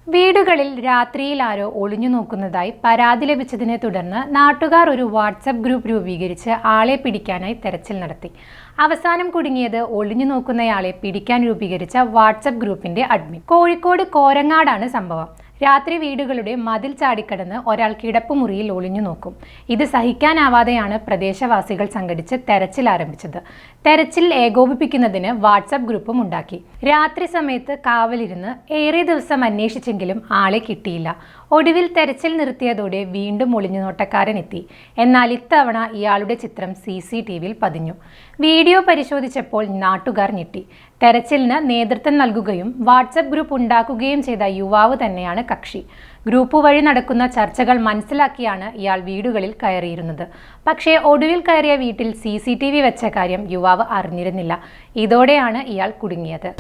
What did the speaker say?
വീടുകളിൽ രാത്രിയിൽ ആരോ ഒളിഞ്ഞു നോക്കുന്നതായി പരാതി ലഭിച്ചതിനെ തുടർന്ന് നാട്ടുകാർ ഒരു വാട്സപ്പ് ഗ്രൂപ്പ് രൂപീകരിച്ച് ആളെ പിടിക്കാനായി തെരച്ചിൽ നടത്തി. അവസാനം കുടുങ്ങിയത് ഒളിഞ്ഞു നോക്കുന്നയാളെ പിടിക്കാൻ രൂപീകരിച്ച വാട്സപ്പ് ഗ്രൂപ്പിന്റെ അഡ്മിൻ. കോഴിക്കോട് കോരങ്ങാടാണ് സംഭവം. രാത്രി വീടുകളുടെ മതിൽ ചാടിക്കടന്ന് ഒരാൾ കിടപ്പുമുറിയിൽ ഒളിഞ്ഞു നോക്കും. ഇത് സഹിക്കാനാവാതെയാണ് പ്രദേശവാസികൾ സംഘടിച്ച് തെരച്ചിൽ ആരംഭിച്ചത്. തെരച്ചിൽ ഏകോപിപ്പിക്കുന്നതിന് വാട്സപ്പ് ഗ്രൂപ്പും ഉണ്ടാക്കി. രാത്രി സമയത്ത് കാവലിരുന്ന് ഏറെ ദിവസം അന്വേഷിച്ചെങ്കിലും ആളെ കിട്ടിയില്ല. ഒടുവിൽ തെരച്ചിൽ നിർത്തിയതോടെ വീണ്ടും ഒളിഞ്ഞുനോട്ടക്കാരൻ എത്തി. എന്നാൽ ഇത്തവണ ഇയാളുടെ ചിത്രം CCTVയിൽ പതിഞ്ഞു. വീഡിയോ പരിശോധിച്ചപ്പോൾ നാട്ടുകാർ ഞെട്ടി. തെരച്ചിലിന് നേതൃത്വം നൽകുകയും വാട്സപ്പ് ഗ്രൂപ്പ് ഉണ്ടാക്കുകയും ചെയ്ത യുവാവ് തന്നെയാണ് കക്ഷി. ഗ്രൂപ്പ് വഴി നടക്കുന്ന ചർച്ചകൾ മനസ്സിലാക്കിയാണ് ഇയാൾ വീടുകളിൽ കയറിയിരുന്നത്. പക്ഷേ ഒടുവിൽ കയറിയ വീട്ടിൽ CCTV വെച്ച കാര്യം യുവാവ് അറിഞ്ഞിരുന്നില്ല. ഇതോടെയാണ് ഇയാൾ കുടുങ്ങിയത്.